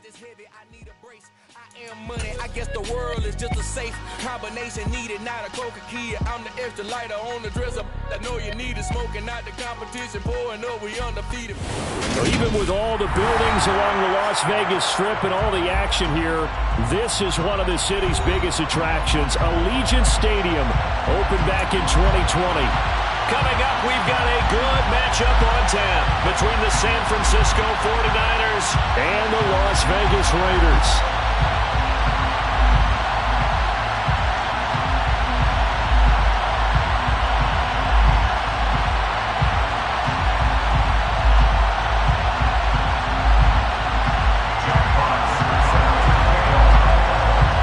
I am money, I guess the world is just a safe combination needed, not a coca key. I'm the extra lighter on the dresser. I know you need it, smoking out the competition, pouring up, we undefeated. So even with all the buildings along the Las Vegas Strip and all the action here, this is one of the city's biggest attractions. Allegiant Stadium opened back in 2020. Coming up, we've got a good matchup on tap between the San Francisco 49ers and the Las Vegas Raiders.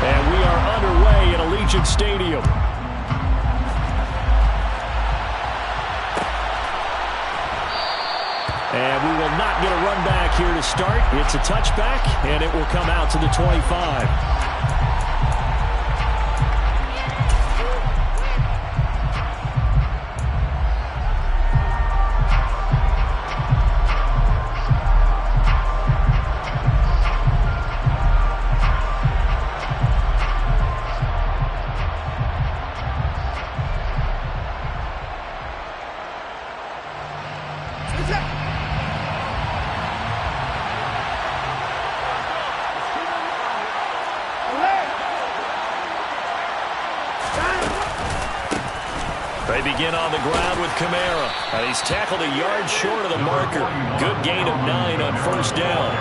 And we are underway at Allegiant Stadium. And we will not get a run back here to start. It's a touchback, and it will come out to the 25. They begin on the ground with Kamara. And he's tackled a yard short of the marker. Good gain of 9 on first down.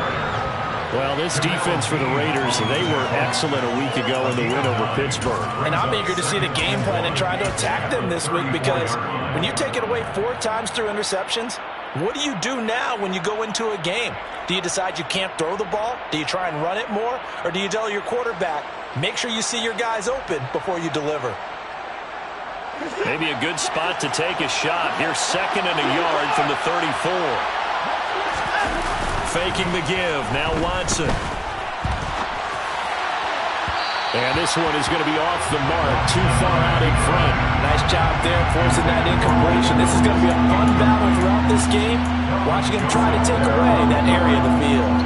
Well, this defense for the Raiders, they were excellent a week ago in the win over Pittsburgh. And I'm eager to see the game plan and try to attack them this week, because when you take it away 4 times through interceptions, what do you do now when you go into a game? Do you decide you can't throw the ball? Do you try and run it more? Or do you tell your quarterback, make sure you see your guys open before you deliver? Maybe a good spot to take a shot. Here's 2nd and a yard from the 34. Faking the give. Now Watson. And this one is going to be off the mark. Too far out in front. Nice job there forcing that incompletion. This is going to be a fun battle throughout this game. Watching him try to take away that area of the field.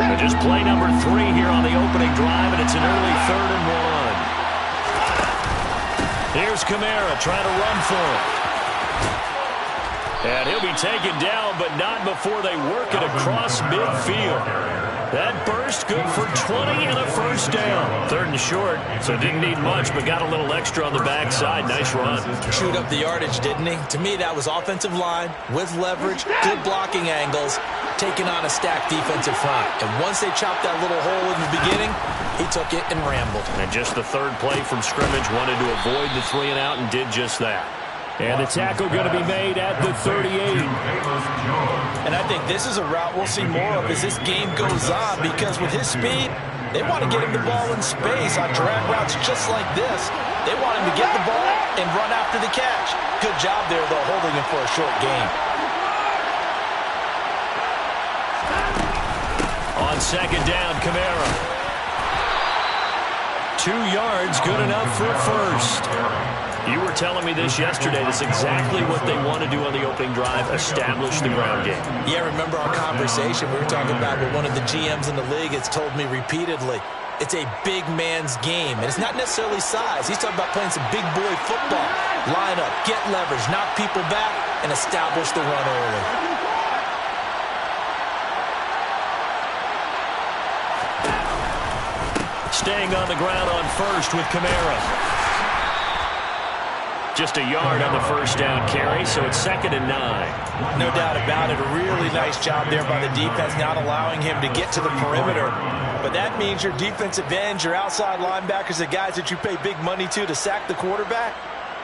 And just play number 3 here on the opening drive, and it's an early 3rd and 1. Here's Kamara trying to run for it. And he'll be taken down, but not before they work it across midfield. That burst good for 20 and a first down. 3rd and short, so didn't need much, but got a little extra on the backside. Nice run. Chewed up the yardage, didn't he? To me, that was offensive line with leverage, good blocking angles, taking on a stacked defensive front. And once they chopped that little hole in the beginning, he took it and rambled. And just the 3rd play from scrimmage, wanted to avoid the 3 and out and did just that. And the tackle going to be made at the 38. And I think this is a route we'll see more of as this game goes on, because with his speed, they want to get him the ball in space on drag routes just like this. They want him to get the ball and run after the catch. Good job there, though, holding him for a short gain. On 2nd down, Kamara. 2 yards, good enough for a first. You were telling me this yesterday. That's exactly what they want to do on the opening drive, establish the ground game. Yeah, remember our conversation we were talking about with one of the GMs in the league has told me repeatedly, it's a big man's game. And it's not necessarily size. He's talking about playing some big boy football. Line up, get leverage, knock people back, and establish the run early. Staying on the ground on first with Kamara. Just a yard on the first down carry, so it's 2nd and 9. No doubt about it. A really nice job there by the defense, not allowing him to get to the perimeter. But that means your defensive ends, your outside linebackers, the guys that you pay big money to sack the quarterback,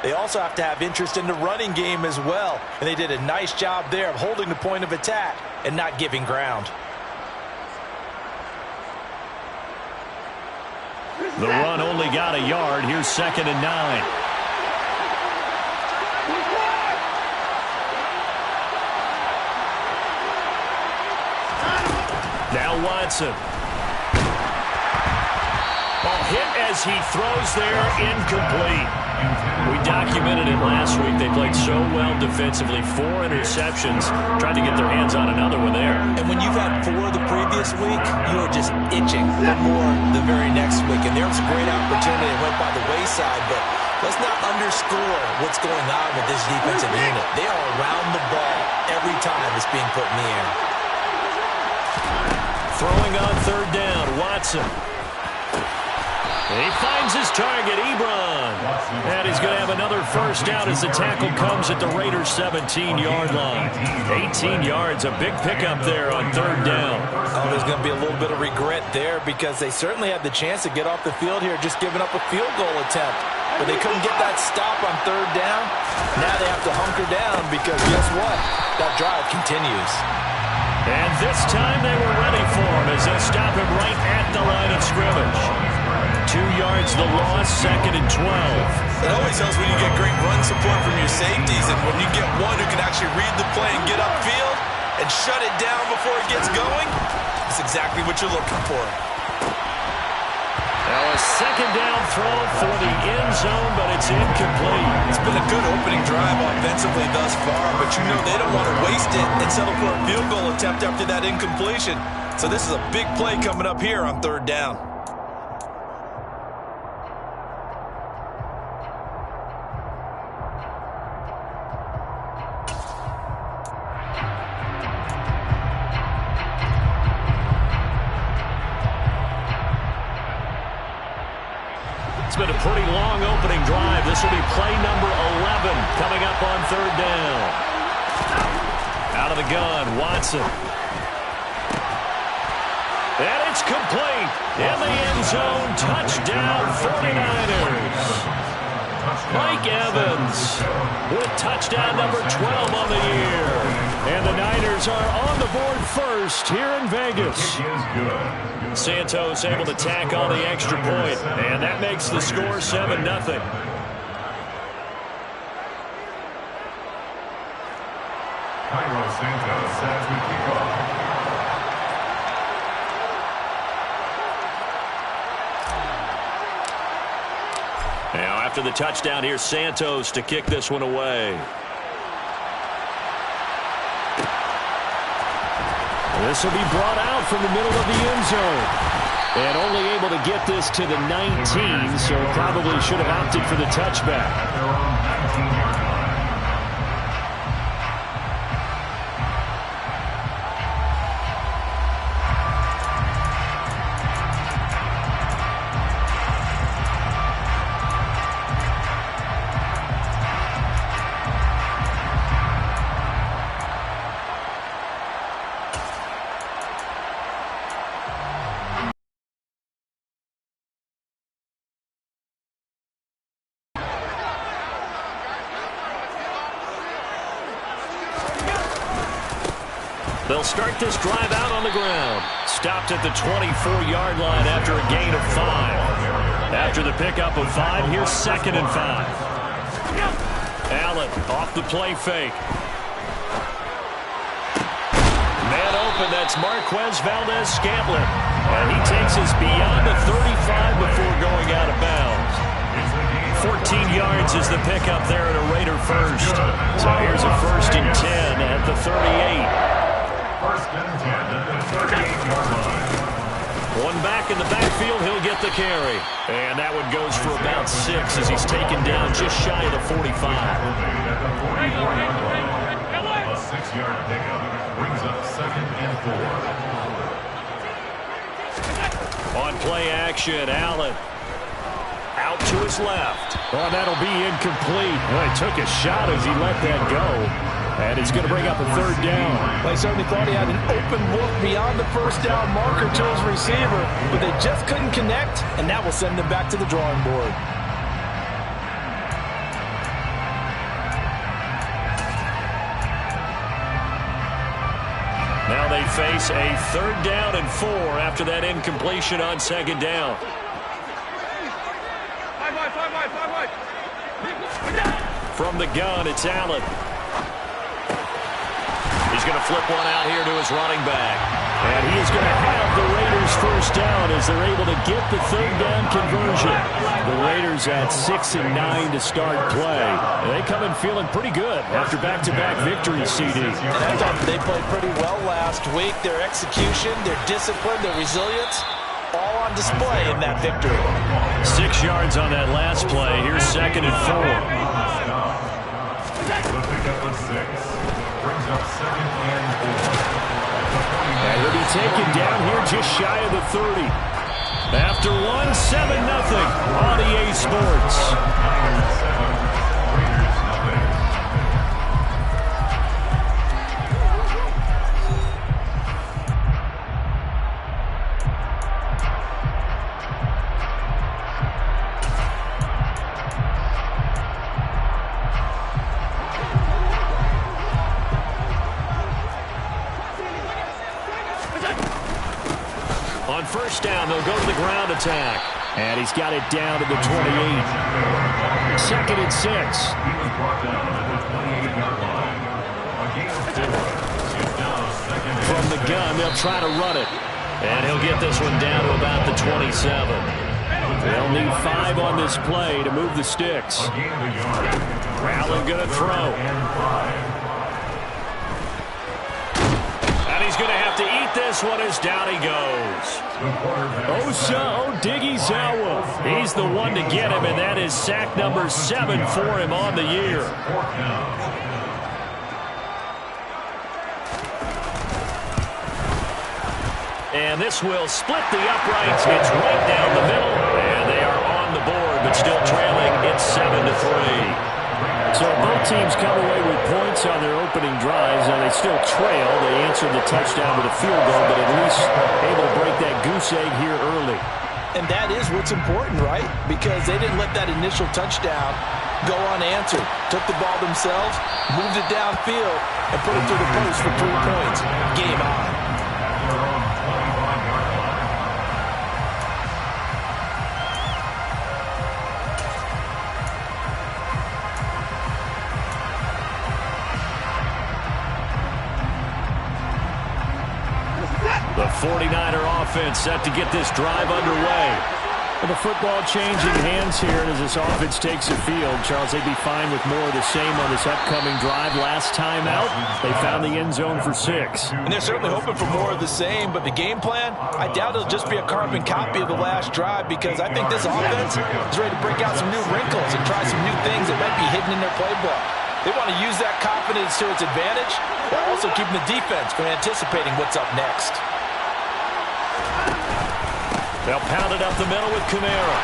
they also have to have interest in the running game as well. And they did a nice job there of holding the point of attack and not giving ground. The run only got a yard. Here's 2nd and 9. Now Watson. Oh, hit as he throws there, incomplete. We documented it last week. They played so well defensively. 4 interceptions. Tried to get their hands on another one there. And when you've had 4 the previous week, you are just itching for more the very next week. And there was a great opportunity that went by the wayside, but let's not underscore what's going on with this defensive unit. They are around the ball every time it's being put in the air. Throwing on third down, Watson. He finds his target, Ebron. And he's going to have another first down as the tackle comes at the Raiders' 17-yard line. 18 yards, a big pickup there on third down. Oh, there's going to be a little bit of regret there because they certainly had the chance to get off the field here, just giving up a field goal attempt. But they couldn't get that stop on third down. Now they have to hunker down because guess what? That drive continues. And this time they were ready for him as they'll stop him right at the line of scrimmage. 2 yards the loss, 2nd and 12. It always helps when you get great run support from your safeties, and when you get one who can actually read the play and get upfield and shut it down before it gets going, that's exactly what you're looking for. Now a second down throw for the end zone, but it's incomplete. It's been a good opening drive offensively thus far, but you know they don't want to waste it and settle for a field goal attempt after that incompletion. So this is a big play coming up here on third down. It's been a pretty long opening drive. This will be play number 11 coming up on third down. Out of the gun, Watson. And it's complete. In the end zone, touchdown 49ers. Mike Evans with touchdown number 12 on the year. And the Niners are on the board first here in Vegas. Santos able to tack on the extra point, and that makes the score 7-0. Cairo Santos as we kick off. Now after the touchdown, here's Santos to kick this one away. This will be brought out from the middle of the end zone. And only able to get this to the 19, so probably should have opted for the touchback. They'll start this drive out on the ground. Stopped at the 24-yard line after a gain of 5. After the pickup of 5, here's 2nd and 5. Allen off the play fake. Man open, that's Marquez Valdes-Scantling. And he takes us beyond the 35 before going out of bounds. 14 yards is the pickup there at a Raider first. So here's a 1st and 10 at the 38. First and 10 at the 38-yard line. One back in the backfield, he'll get the carry. And that one goes for about 6 as he's taken down just shy of the 45. At the 44-yard line. A 6-yard pickup brings up 2nd and 4. On play action, Allen. Out to his left. Oh, that'll be incomplete. Well, he took a shot as he let that go. And it's going to bring up a 3rd down. They certainly thought he had an open look beyond the first down marker to his receiver, but they just couldn't connect, and that will send them back to the drawing board. Now they face a 3rd down and 4 after that incompletion on 2nd down. From the gun, it's Allen. He's going to flip one out here to his running back. And he is going to have the Raiders first down as they're able to get the third down conversion. The Raiders at 6-9 to start play. And they come in feeling pretty good after back-to-back victories, CD. And I thought they played pretty well last week. Their execution, their discipline, their resilience, all on display in that victory. 6 yards on that last play. Here's 2nd and 4. The pickup of 6 brings up 2nd and 4. And he'll be taken down here just shy of the 30. After 1, 7-0 on EA Sports. On first down, they'll go to the ground attack. And he's got it down to the 28. 2nd and 6. He was brought down at the 28-yard line. A gain of 4. It's now 2nd and From the gun, they'll try to run it. And he'll get this one down to about the 27. They'll need 5 on this play to move the sticks. a gain of a yard. Allen going to throw. And 5. And he's going to have to eat this one as down he goes. Osa Odighizuwa. He's the one to get him, and that is sack number 7 for him on the year. And this will split the uprights. It's right down the middle, and they are on the board, but still trailing. It's 7-3. So both teams come away with points on their opening drives. Now they still trail. They answered the touchdown with a field goal, but at least able to break that goose egg here early. And that is what's important, right? Because they didn't let that initial touchdown go unanswered. Took the ball themselves, moved it downfield, and put it through the post for 3 points. Game on. The 49er offense set to get this drive underway. And the football changing hands here as this offense takes the field. Charles, they'd be fine with more of the same on this upcoming drive. Last time out, they found the end zone for 6. And they're certainly hoping for more of the same, but the game plan, I doubt it'll just be a carbon copy of the last drive, because I think this offense is ready to break out some new wrinkles and try some new things that might be hidden in their playbook. They want to use that confidence to its advantage, while also keeping the defense from anticipating what's up next. They'll pound it up the middle with Kamara.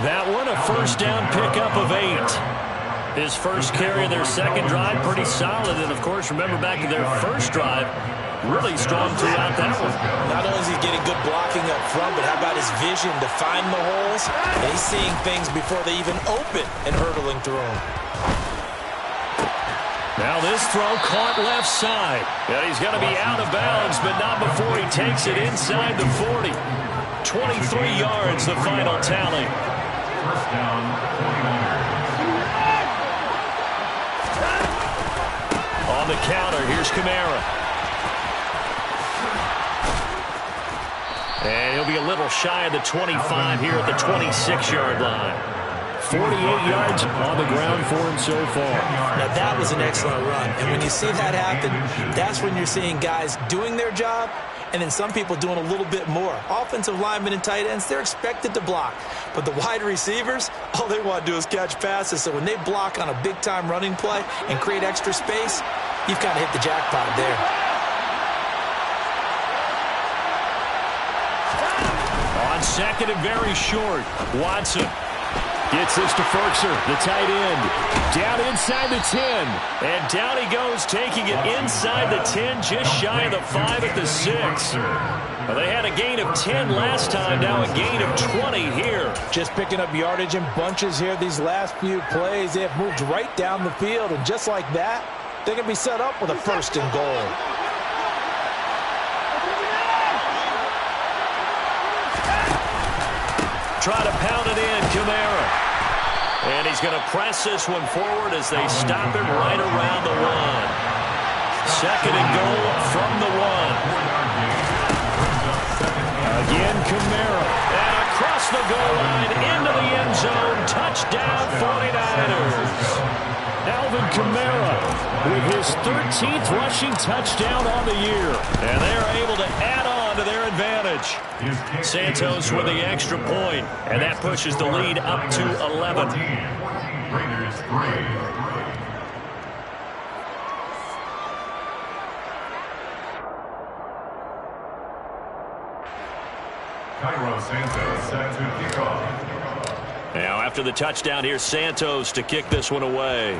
That one, a first down pickup of 8. His first carry of their second drive, pretty solid. And, of course, remember back to their first drive, really strong throughout that one. Not only is he getting good blocking up front, but how about his vision to find the holes? And he's seeing things before they even open and hurdling through them. Now this throw caught left side. And he's going to be out of bounds, but not before he takes it inside the 40. 23 yards, the final tally. First down, 49ers. On the counter, here's Kamara. And he'll be a little shy of the 25 here at the 26-yard line. 48 yards on the ground for him so far. Now that was an excellent run. And when you see that happen, that's when you're seeing guys doing their job and then some people doing a little bit more. Offensive linemen and tight ends, they're expected to block. But the wide receivers, all they want to do is catch passes. So when they block on a big-time running play and create extra space, you've kind of hit the jackpot there. On second and very short, Watson gets this to Ferkser, the tight end. Down inside the 10. And down he goes, taking it inside the 10, just shy of the 5 at the 6. Well, they had a gain of 10 last time, now a gain of 20 here. Just picking up yardage in bunches here these last few plays. They have moved right down the field, and just like that, they're going to be set up with a first and goal. Try to pound it in, Kamara. And he's going to press this one forward as they stop him right around the 1. Second and goal from the 1. Again, Kamara. And across the goal line, into the end zone. Touchdown, 49ers. Alvin Kamara with his 13th rushing touchdown on the year. And they're able to add on to their advantage. Santos with the extra point, and that pushes the lead up to 11. Raiders 3. Cairo Santos set to kick off. Now after the touchdown, here's Santos to kick this one away.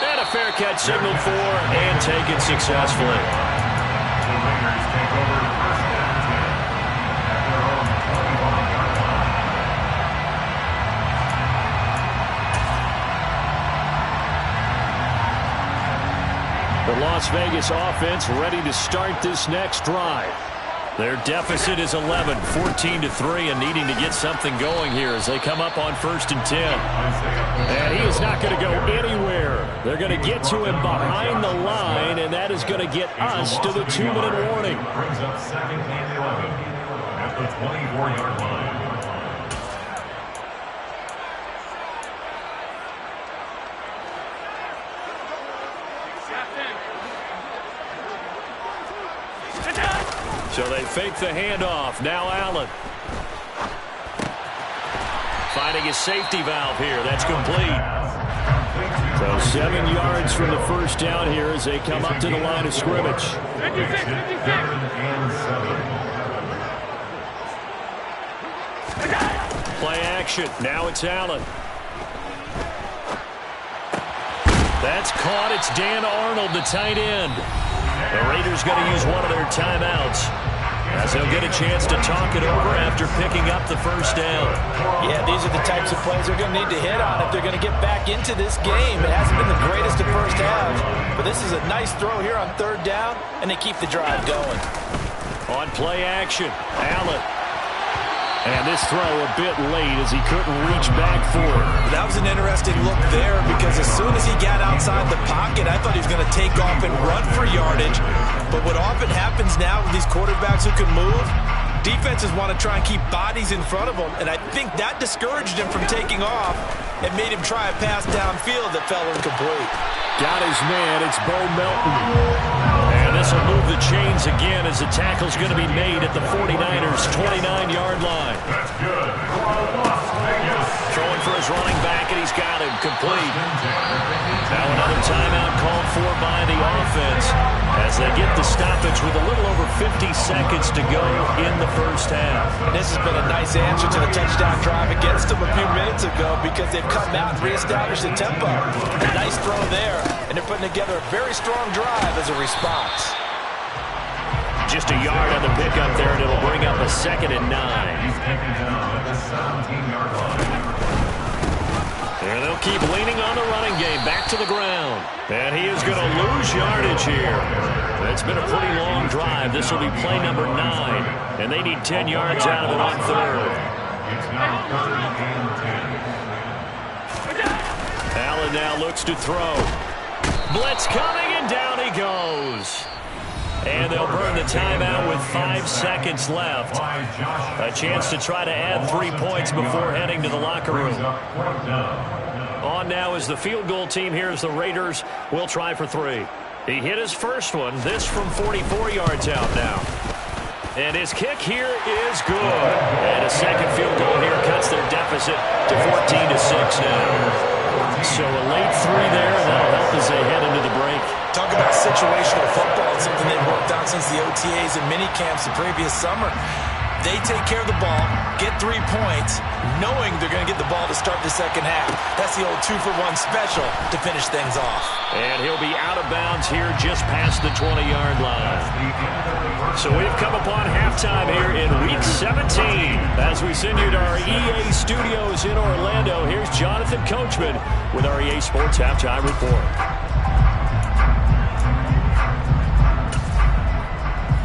And a fair catch signaled for and taken successfully. The Raiders take over first and 10 at their own 21-yard line. The Las Vegas offense ready to start this next drive. Their deficit is 11, 14-3, and needing to get something going here as they come up on 1st and 10. And he is not going to go anywhere. They're going to get to him behind the line, and that is going to get us to the 2-minute warning. Brings up 2nd and 11 at the 24-yard line. So they fake the handoff. Now Allen. Finding his safety valve here. That's complete. So 7 yards from the first down here as they come up to the line of scrimmage. Play action. Now it's Allen. That's caught. It's Dan Arnold, the tight end. The Raiders going to use one of their timeouts as they'll get a chance to talk it over after picking up the first down. Yeah, these are the types of plays they're going to need to hit on if they're going to get back into this game. It hasn't been the greatest of first halves, but this is a nice throw here on 3rd down, and they keep the drive going. On play action, Allen. And this throw a bit late as he couldn't reach back for it. That was an interesting look there because as soon as he got outside the pocket, I thought he was going to take off and run for yardage. But what often happens now with these quarterbacks who can move, defenses want to try and keep bodies in front of them, and I think that discouraged him from taking off and made him try a pass downfield that fell incomplete. Got his man. It's Bo Melton. And this will move the chains again as the tackle's going to be made at the 49ers' 29-yard line. That's good. Las Vegas. Throwing for his running back, and he's got him complete. Now another timeout called for by the offense as they get the stoppage with a little over 50 seconds to go in the first half. And this has been a nice answer to the touchdown drive against them a few minutes ago because they've come out and reestablished the tempo. A nice throw there, and they're putting together a very strong drive as a response. Just a yard on the pickup there, and it'll bring up a 2nd and 9. He's taken down at the 17-yard line. And they'll keep leaning on the running game back to the ground. And he is going to lose yardage here. It's been a pretty long drive. This will be play number 9. And they need 10 yards out of it on 3rd. It's now 3rd and 10. Allen now looks to throw. Blitz coming, and down he goes. And they'll burn the timeout with 5 seconds left. A chance to try to add 3 points before heading to the locker room. On now is the field goal team here as the Raiders will try for 3. He hit his first one, this from 44 yards out now. And his kick here is good. And a second field goal here cuts their deficit to 14-6 now. So a late 3 there, and that'll help as they head into the break. Talk about situational football. It's something they've worked on since the OTAs and mini camps the previous summer. They take care of the ball, get 3 points, knowing they're going to get the ball to start the second half. That's the old 2-for-1 special to finish things off. And he'll be out of bounds here just past the 20-yard line. So we've come upon halftime here in Week 17. As we send you to our EA studios in Orlando, here's Jonathan Coachman with our EA Sports Halftime Report.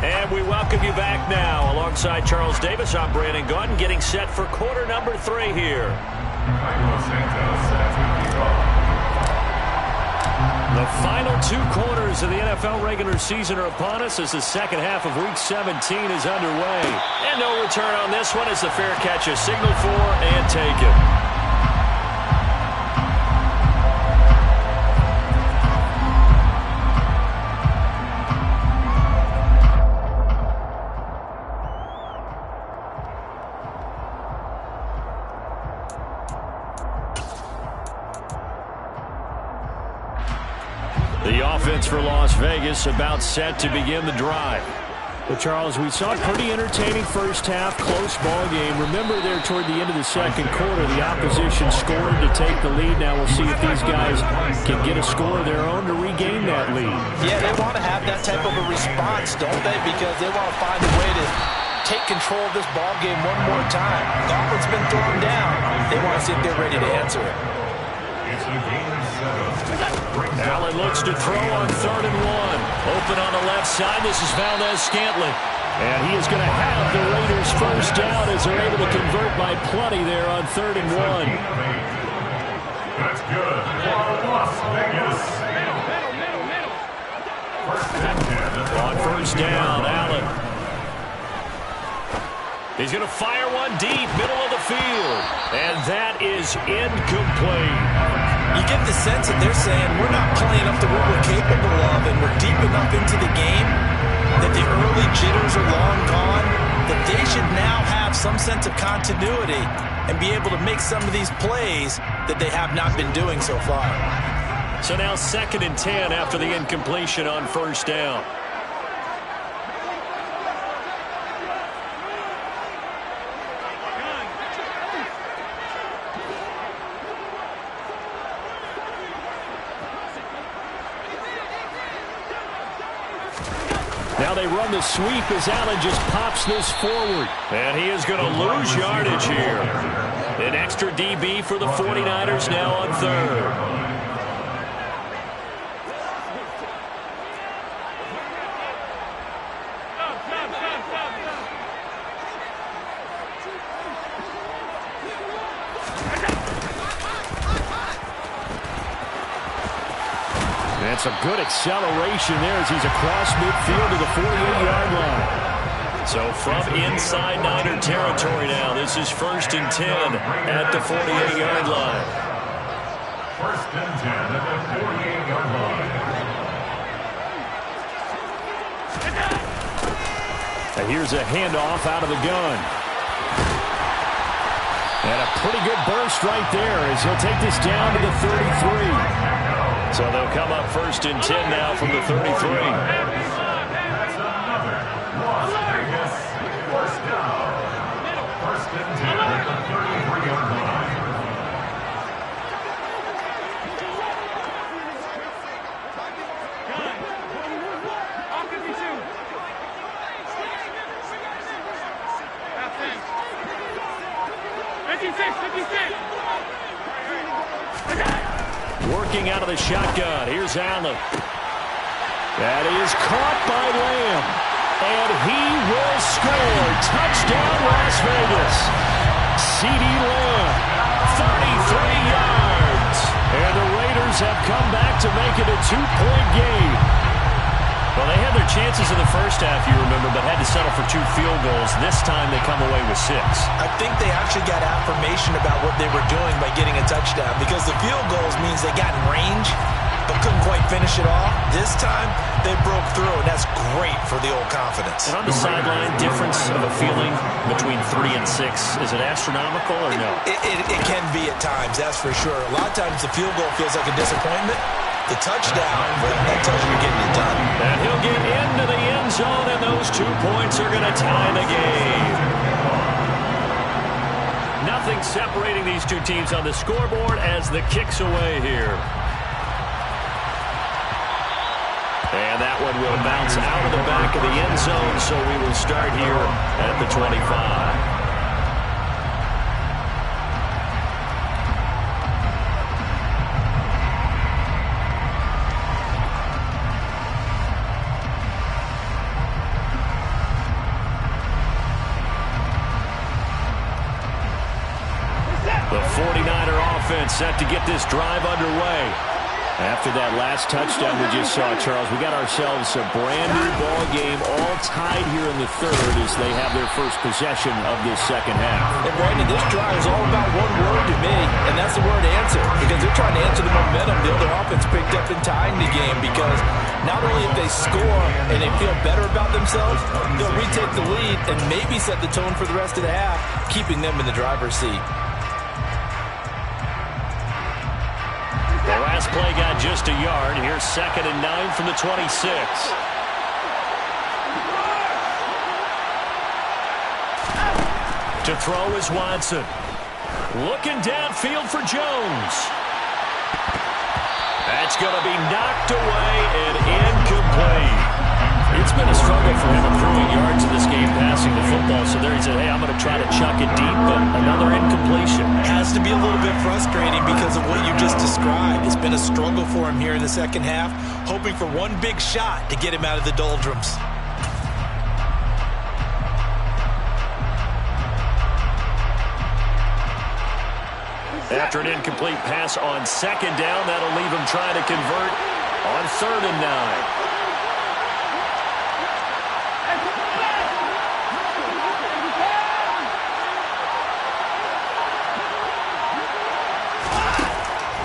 And we welcome you back now. Alongside Charles Davis, I'm Brandon Gaudin, getting set for quarter number 3 here. The final 2 quarters of the NFL regular season are upon us as the second half of Week 17 is underway. And no return on this one as the fair catch is signaled for and taken. The offense for Las Vegas about set to begin the drive. Well, Charles, we saw a pretty entertaining first half, close ball game. Remember there toward the end of the second quarter, the opposition scored to take the lead. Now we'll see if these guys can get a score of their own to regain that lead. Yeah, they want to have that type of a response, don't they? Because they want to find a way to take control of this ball game one more time. Gauntlet's been thrown down. They want to see if they're ready to answer it. Allen looks to throw on 3rd and 1. Open on the left side. This is Valdes-Scantling. And he is going to have the Raiders first down as they're able to convert by plenty there on 3rd and 1. That's good for Las Vegas. On first down, Allen. He's going to fire one deep, middle of the field. And that is incomplete. You get the sense that they're saying we're not playing up to what we're capable of, and we're deep enough into the game that the early jitters are long gone, that they should now have some sense of continuity and be able to make some of these plays that they have not been doing so far. So now 2nd and 10 after the incompletion on first down. Now they run the sweep as Allen just pops this forward. And he is going to lose yardage here. An extra DB for the 49ers now on 3rd. That's a good acceleration there as he's across midfield to the 48-yard line. So from inside Niner territory now, this is 1st and 10 at the 48-yard line. 1st and 10 at the 48-yard line. And here's a handoff out of the gun. And a pretty good burst right there as he'll take this down to the 33. So they'll come up 1st and 10 now from the 33. That's another Las Vegas 1st down. 1st and 10 at the 33-yard line. Working out of the shotgun. Here's Allen. That is caught by Lamb. And he will score. Touchdown, Las Vegas. CeeDee Lamb, 33 yards. And the Raiders have come back to make it a 2-point game. Well, they had their chances in the first half, you remember, but had to settle for 2 field goals. This time they come away with 6. I think they actually got affirmation about what they were doing by getting a touchdown, because the field goals means they got in range but couldn't quite finish it off. This time they broke through, and that's great for the old confidence. And on the sideline, difference of a feeling between 3 and 6, is it astronomical or no? It can be at times, that's for sure. A lot of times the field goal feels like a disappointment. The touchdown, that tells you you're getting it done. And he'll get into the end zone, and those 2 points are going to tie the game. Nothing separating these two teams on the scoreboard as the kick's away here. And that one will bounce out of the back of the end zone, so we will start here at the 25. set to get this drive underway. After that last touchdown we just saw, Charles, we got ourselves a brand-new ball game, all tied here in the third as they have their first possession of this second half. And, Brandon, this drive is all about one word to me, and that's the word answer, because they're trying to answer the momentum the other offense picked up in tying the game, because not only if they score and they feel better about themselves, they'll retake the lead and maybe set the tone for the rest of the half, keeping them in the driver's seat. The last play got just a yard. Here's 2nd and 9 from the 26. To throw is Watson. Looking downfield for Jones. That's going to be knocked away and incomplete. It's been a struggle for him accruing yards in this game passing the football. So there he said, hey, I'm going to try to chuck it deep, but another incompletion. Has to be a little bit frustrating because of what you just described. It's been a struggle for him here in the second half, hoping for one big shot to get him out of the doldrums. After an incomplete pass on 2nd down, that'll leave him trying to convert on 3rd and 9.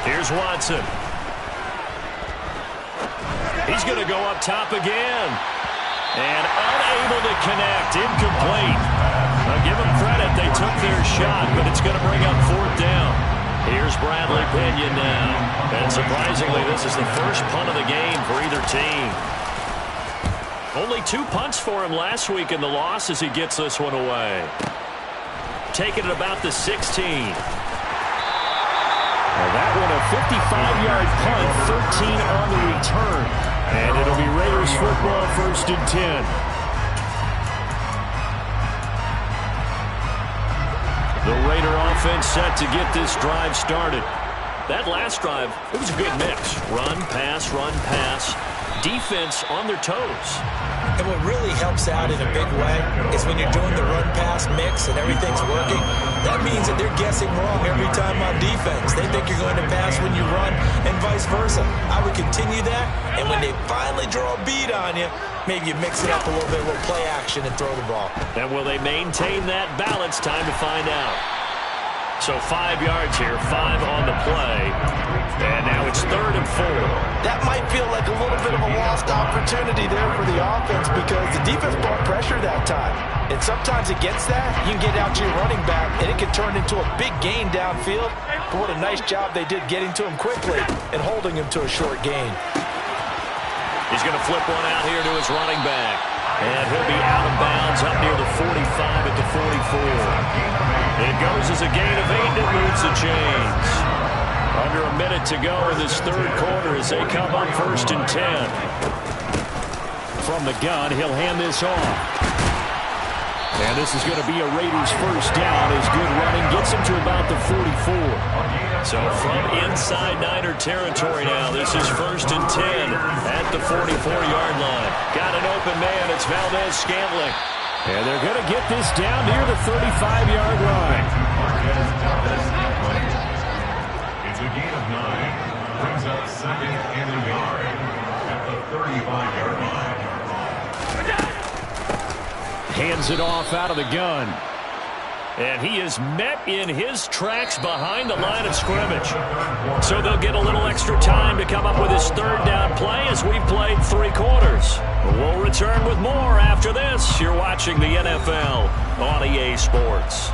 Here's Watson. He's going to go up top again. And unable to connect. Incomplete. Now give them credit. They took their shot, but it's going to bring up 4th down. Here's Bradley Pinion now. And surprisingly, this is the first punt of the game for either team. Only 2 punts for him last week in the loss as he gets this one away. Taking it about the 16. Well, that one a 55-yard punt, 13 on the return. And it'll be Raiders football, 1st and 10. The Raider offense set to get this drive started. That last drive, it was a good mix. Run, pass, defense on their toes. And what really helps out in a big way is when you're doing the run-pass mix and everything's working, that means that they're guessing wrong every time on defense. They think you're going to pass when you run and vice versa. I would continue that, and when they finally draw a beat on you, maybe you mix it up a little bit with play action and throw the ball. And will they maintain that balance? Time to find out. So 5 yards here, 5 on the play. And now it's 3rd and 4. That might feel like a little bit of a lost opportunity there for the offense because the defense brought pressure that time. And sometimes against that, you can get out to your running back, and it can turn into a big gain downfield. But what a nice job they did getting to him quickly and holding him to a short gain. He's going to flip one out here to his running back. And he'll be out of bounds up near the 45 at the 44. It goes as a gain of 8, and it moves the chains. Under a minute to go in this 3rd quarter as they come up 1st and 10. From the gun, he'll hand this off. And this is going to be a Raiders 1st down as good running gets him to about the 44. So from inside Niner territory now, this is 1st and 10 at the 44-yard line. Got an open man. It's Valdez-Scantling. And they're going to get this down near the 35-yard line. It's a gain of 9. Brings up 2nd and a yard at the 35-yard line. Hands it off out of the gun. And he is met in his tracks behind the line of scrimmage. So they'll get a little extra time to come up with his 3rd down play as we've played 3 quarters. We'll return with more after this. You're watching the NFL on EA Sports.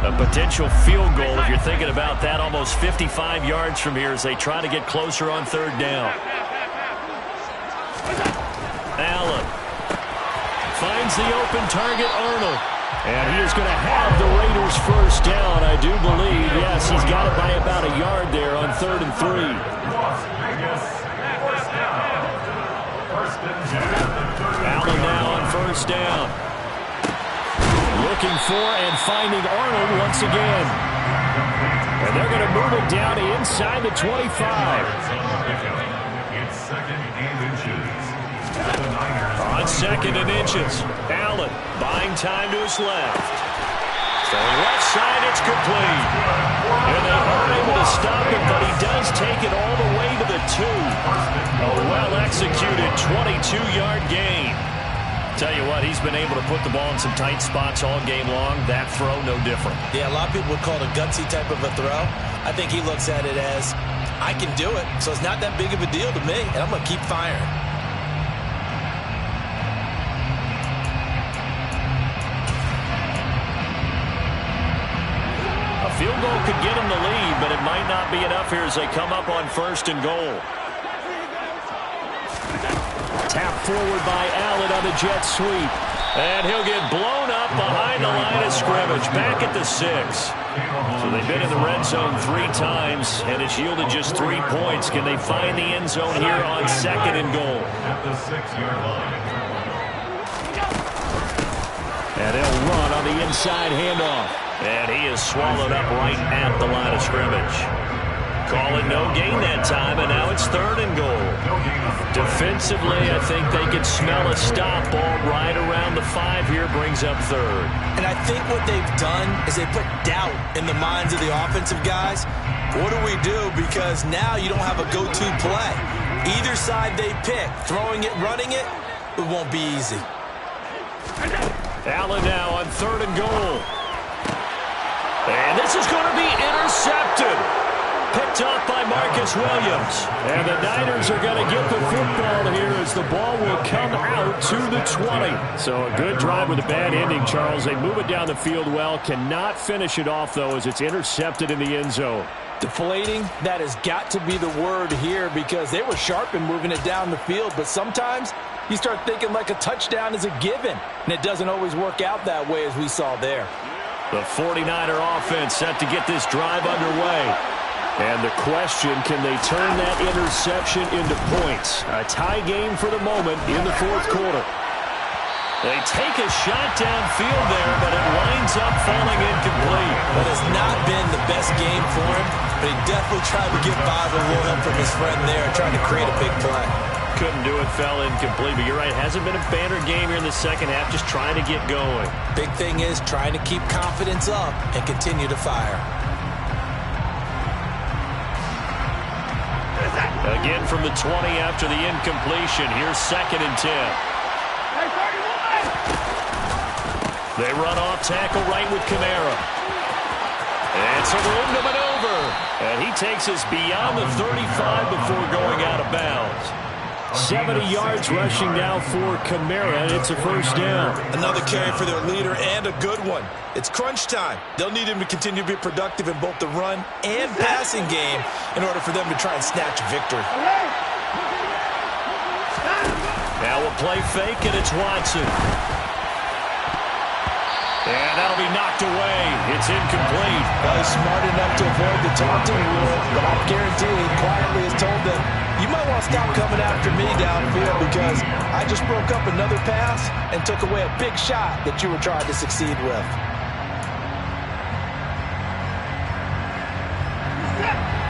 A potential field goal, if you're thinking about that, almost 55 yards from here as they try to get closer on 3rd down. Allen finds the open target, Arnold. And he is going to have the Raiders 1st down, I do believe. Yes, he's got it by about a yard there on 3rd and 3. Allen now on 1st down. Looking for and finding Arnold once again. And they're going to move it down inside the 25. It's 2nd and inches. The Niners On 2nd and inches, Allen buying time to his left. Throwing left side, it's complete. And they aren't able to stop it, but he does take it all the way to the 2. A well-executed 22-yard gain. Tell you what, he's been able to put the ball in some tight spots all game long. That throw, no different. Yeah, a lot of people would call it a gutsy type of a throw. I think he looks at it as, I can do it, so it's not that big of a deal to me, and I'm going to keep firing. A field goal could get him the lead, but it might not be enough here as they come up on 1st and goal. Tap forward by Allen on the jet sweep. And he'll get blown up behind the line of scrimmage, back at the 6. So they've been in the red zone 3 times, and it's yielded just 3 points. Can they find the end zone here on 2nd and goal? At the 6-yard line. And they'll run on the inside handoff. And he is swallowed up right at the line of scrimmage. Call it no gain that time, and now it's 3rd and goal. Defensively, I think they could smell a stop. Ball right around the 5 here, brings up 3rd. And I think what they've done is they put doubt in the minds of the offensive guys. What do we do? Because now you don't have a go-to play. Either side they pick, throwing it, running it, it won't be easy. Allen now on 3rd and goal. And this is going to be intercepted. Picked off by Marcus Williams. And the Niners are going to get the football here as the ball will come out to the 20. So a good drive with a bad ending, Charles. They move it down the field well. Cannot finish it off, though, as it's intercepted in the end zone. Deflating, that has got to be the word here because they were sharp in moving it down the field. But sometimes you start thinking like a touchdown is a given. And it doesn't always work out that way as we saw there. The 49er offense set to get this drive underway. And the question, can they turn that interception into points? A tie game for the moment in the 4th quarter. They take a shot downfield there, but it winds up falling incomplete. That has not been the best game for him, but he definitely tried to get by with a little help from his friend there, trying to create a big play. Couldn't do it, fell incomplete, but you're right, hasn't been a banner game here in the 2nd half, just trying to get going. Big thing is trying to keep confidence up and continue to fire. Again from the 20 after the incompletion. Here's 2nd and 10. They run off tackle right with Kamara. And some room to maneuver. And he takes us beyond the 35 before going out of bounds. 70 yards rushing now for Kamara, and it's a 1st down. Another carry for their leader, and a good one. It's crunch time. They'll need him to continue to be productive in both the run and passing game in order for them to try and snatch a victory. Now we'll play fake, and it's Watson. And that'll be knocked away. It's incomplete. Well, he's smart enough to avoid the taunting rule, but I guarantee he quietly has told them, you might want to stop coming after me downfield because I just broke up another pass and took away a big shot that you were trying to succeed with.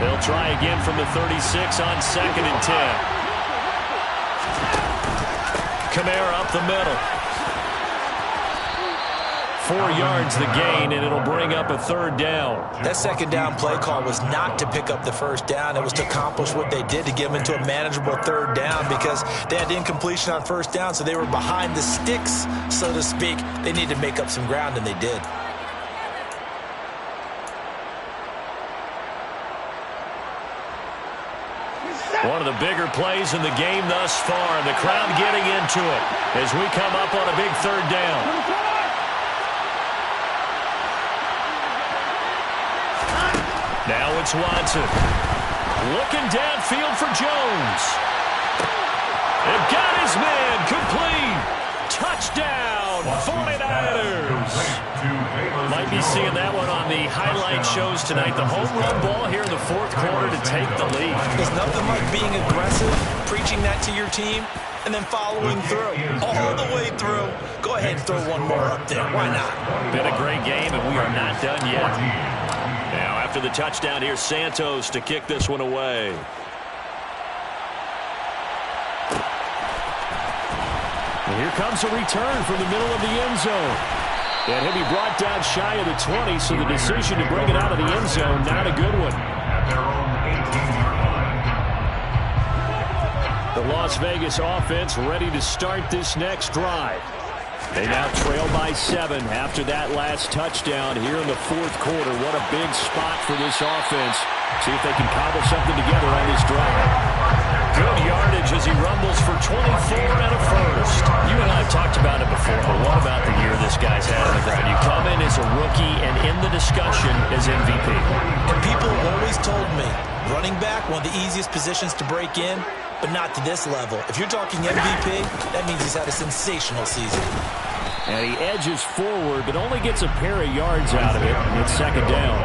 They'll try again from the 36 on 2nd and 10. Kamara up the middle. 4 yards the gain, and it'll bring up a 3rd down. That 2nd down play call was not to pick up the 1st down. It was to accomplish what they did to get them into a manageable 3rd down because they had incompletion on 1st down, so they were behind the sticks, so to speak. They needed to make up some ground, and they did. One of the bigger plays in the game thus far. The crowd getting into it as we come up on a big 3rd down. Now it's Watson. Looking downfield for Jones. They've got his man. Complete. Touchdown, 49ers. Might be seeing that one on the highlight shows tonight. The home run ball here in the 4th quarter to take the lead. There's nothing like being aggressive, preaching that to your team, and then following through. All the way through. Go ahead and throw one more up there. Why not? Been a great game, and we are not done yet. Now, after the touchdown, here's Santos to kick this one away. And here comes a return from the middle of the end zone. And he'll be brought down shy of the 20, so the decision to bring it out of the end zone, not a good one. At their own 18-yard line. The Las Vegas offense ready to start this next drive. They now trail by 7 after that last touchdown here in the fourth quarter. What a big spot for this offense. See if they can cobble something together on this drive. Good yardage as he rumbles for 24 and a first. You and I have talked about it before, but what about the year this guy's had on the ground? You come in as a rookie and in the discussion as MVP. And people have always told me, running back, one of the easiest positions to break in, but not to this level. If you're talking MVP, that means he's had a sensational season. And he edges forward, but only gets a pair of yards out of it, and it's second down.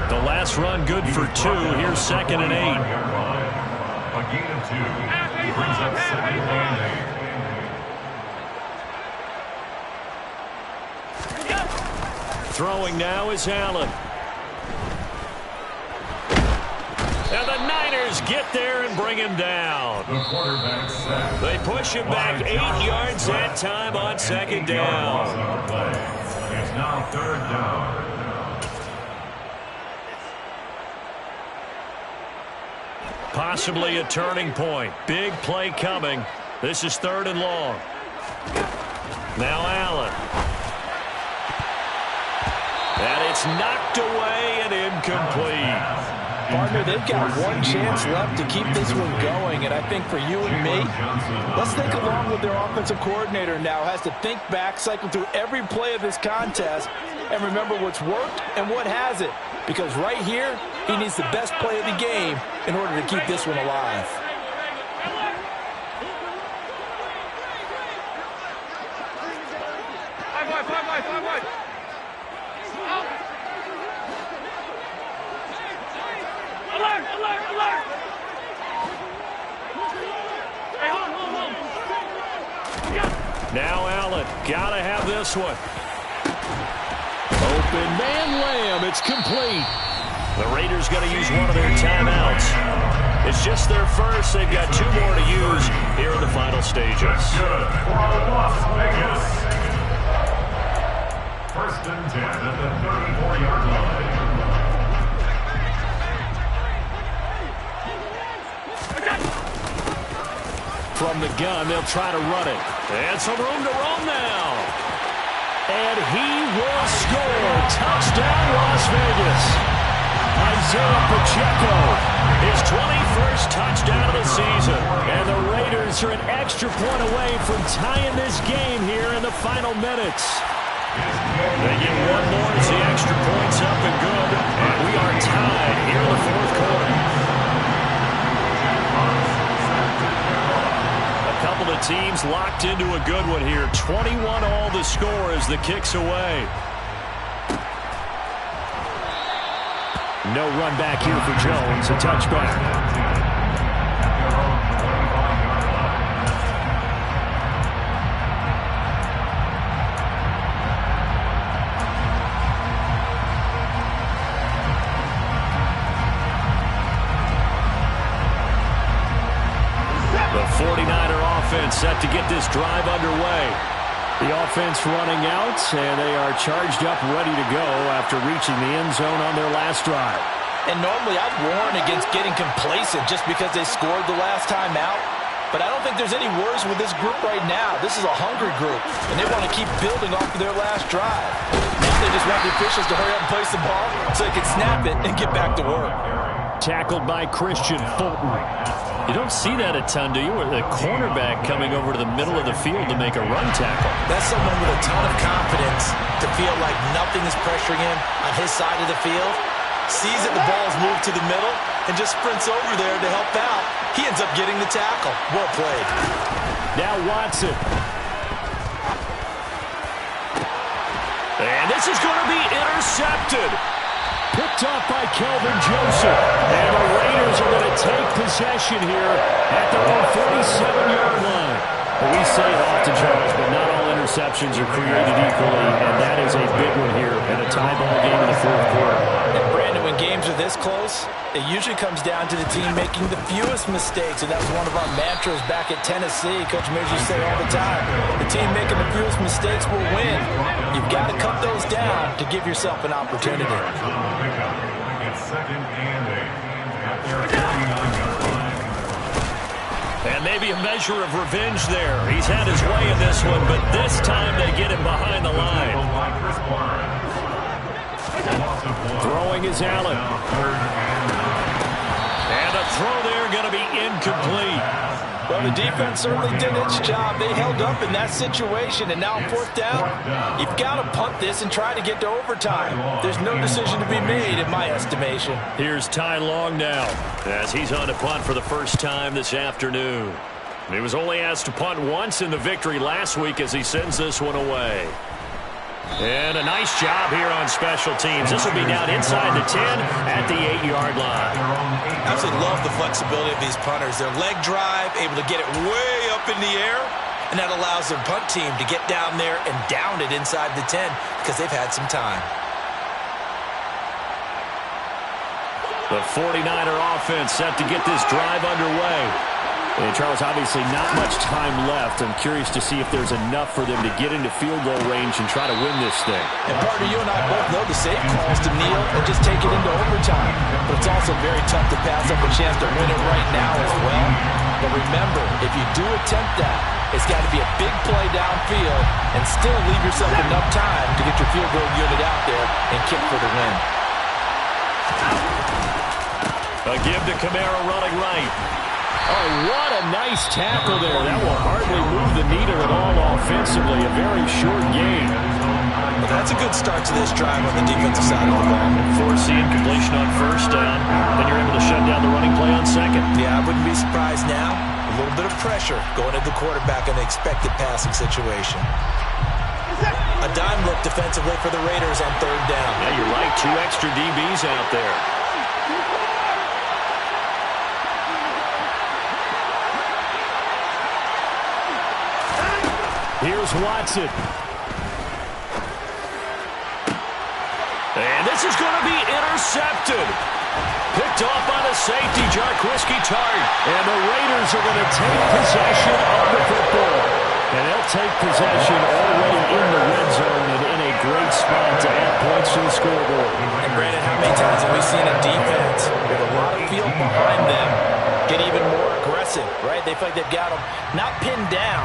The last run good for 2. Here's 2nd and 8. A gain of 2. Brings up 2nd and 8. Throwing now is Allen. And the Niners get there and bring him down. The quarterback sacked. They push him back 8 yards that time on 2nd down. It's now 3rd down. Possibly a turning point. Big play coming. This is 3rd and long. Now Allen. And it's knocked away and incomplete. Partner, they've got one chance left to keep this one going, and I think for you and me, let's think along with their offensive coordinator now has to think back, cycle through every play of this contest, and remember what's worked and what hasn't. Because right here, he needs the best play of the game in order to keep this one alive. Now Allen, gotta have this one. Open man Lamb, it's complete. The Raiders got to use one of their timeouts. It's just their first. They've got 2 more to use here in the final stages. Good for Las Vegas. 1st and 10 at the 34-yard line. From the gun, they'll try to run it. And some room to roam now. And he will score. Touchdown, Las Vegas. Isaiah Pacheco. His 21st touchdown of the season. And the Raiders are an extra point away from tying this game here in the final minutes. They get one more as the extra point's up and good. And we are tied here in the fourth quarter. A couple of teams locked into a good one here. 21 all the score as the kick's away. No run back here for Jones. A touchback. The 49er offense set to get this drive underway. The offense running out, and they are charged up, ready to go after reaching the end zone on their last drive. And normally I'd warn against getting complacent just because they scored the last time out. But I don't think there's any worries with this group right now. This is a hungry group, and they want to keep building off of their last drive. Now they just want the officials to hurry up and place the ball so they can snap it and get back to work. Tackled by Christian Fulton. You don't see that a ton, do you? The cornerback coming over to the middle of the field to make a run tackle. That's someone with a ton of confidence to feel like nothing is pressuring him on his side of the field. Sees that the ball's moved to the middle and just sprints over there to help out. He ends up getting the tackle. Well played. Now Watson. And this is going to be intercepted. Picked off by Kelvin Joseph. And the Raiders are going to take possession here at their own 47-yard line. Well, we say it often, Charles, but not all interceptions are created equally, and that is a big one here in a tie ball game in the fourth quarter. And Brandon, when games are this this close, it usually comes down to the team making the fewest mistakes, and that was one of our mantras back at Tennessee. Coach Mears used to say all the time, the team making the fewest mistakes will win. You've got to cut those down to give yourself an opportunity. It's 2nd and 8 at their 49-yard line. And maybe a measure of revenge there. He's had his way in this one, but this time they get him behind the line. Throwing is Allen. And a throw there going to be incomplete. Well, the defense certainly did its job. They held up in that situation, and now on 4th down, you've got to punt this and try to get to overtime. There's no decision to be made in my estimation. Here's Ty Long now as he's on to punt for the first time this afternoon. He was only asked to punt once in the victory last week as he sends this one away. And a nice job here on special teams. This will be down inside the 10 at the 8-yard line. I absolutely love the flexibility of these punters. Their leg drive, able to get it way up in the air, and that allows their punt team to get down there and down it inside the 10 because they've had some time. The 49er offense set to get this drive underway. And Charles, obviously not much time left. I'm curious to see if there's enough for them to get into field goal range and try to win this thing. And partner, you and I both know the safe calls to kneel and just take it into overtime. But it's also very tough to pass up a chance to win it right now as well. But remember, if you do attempt that, it's got to be a big play downfield and still leave yourself enough time to get your field goal unit out there and kick for the win. A give to Kamara running right. Oh, what a nice tackle there. That will hardly move the needle at all offensively. A very short game. Well, that's a good start to this drive on the defensive side of the ball. Forcing completion on 1st down. Then you're able to shut down the running play on 2nd. Yeah, I wouldn't be surprised now. A little bit of pressure going at the quarterback in the expected passing situation. A dime look defensively for the Raiders on 3rd down. Yeah, you're right. 2 extra DBs out there. Here's Watson. And this is going to be intercepted. Picked off by the safety, Jarquiski Tartt. And the Raiders are going to take possession of the football. And they'll take possession already in the red zone and in a great spot to add points to the scoreboard. And Brandon, how many times have we seen a defense with a lot of field behind them get even more aggressive, right? They feel like they've got them not pinned down,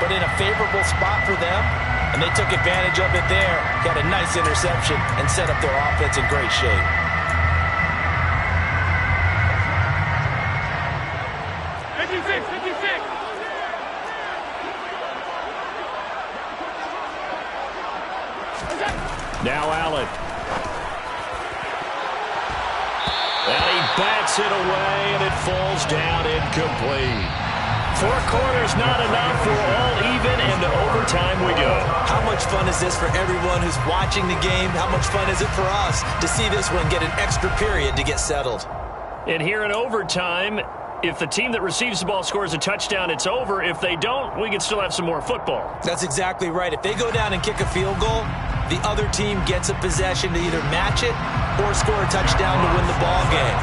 but in a favorable spot for them, and they took advantage of it there. Got a nice interception and set up their offense in great shape. Now Allen. And he bats it away, and it falls down incomplete. 4 quarters not enough. We're all even, and to overtime we go. How much fun is this for everyone who's watching the game? How much fun is it for us to see this one get an extra period to get settled? And here in overtime, if the team that receives the ball scores a touchdown, it's over. If they don't, we can still have some more football. That's exactly right. If they go down and kick a field goal, the other team gets a possession to either match it or score a touchdown to win the ball game.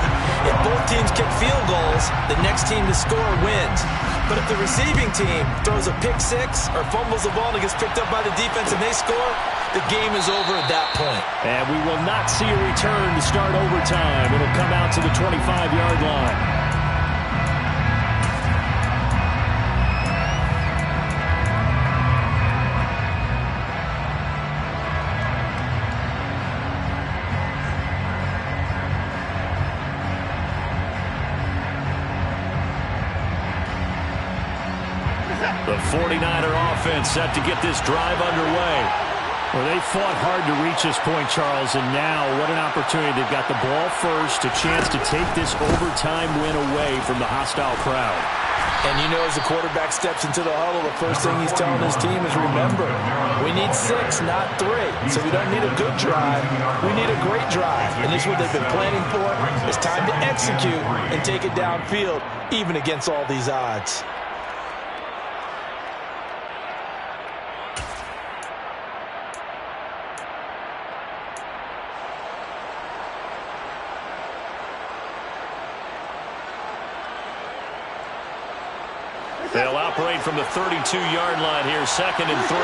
If both teams kick field goals, the next team to score wins. But if the receiving team throws a pick six or fumbles the ball and gets picked up by the defense and they score, the game is over at that point. And we will not see a return to start overtime. It'll come out to the 25-yard line. The 49er offense set to get this drive underway. Well, they fought hard to reach this point, Charles, and now what an opportunity. They've got the ball first, a chance to take this overtime win away from the hostile crowd. And you know, as the quarterback steps into the huddle, the first thing he's telling his team is, remember, we need 6, not 3. So we don't need a good drive. We need a great drive. And this is what they've been planning for. It's time to execute and take it downfield, even against all these odds. They'll operate from the 32-yard line here, 2nd and 3.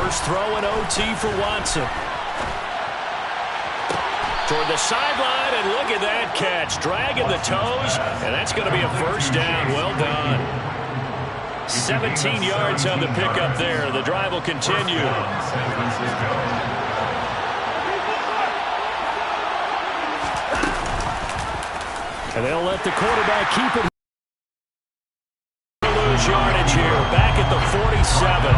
First throw in OT for Watson. Toward the sideline, and look at that catch. Dragging the toes, and that's going to be a first down. Well done. 17 yards on the pickup there. The drive will continue. And they'll let the quarterback keep it. Lose yardage here, back at the 47.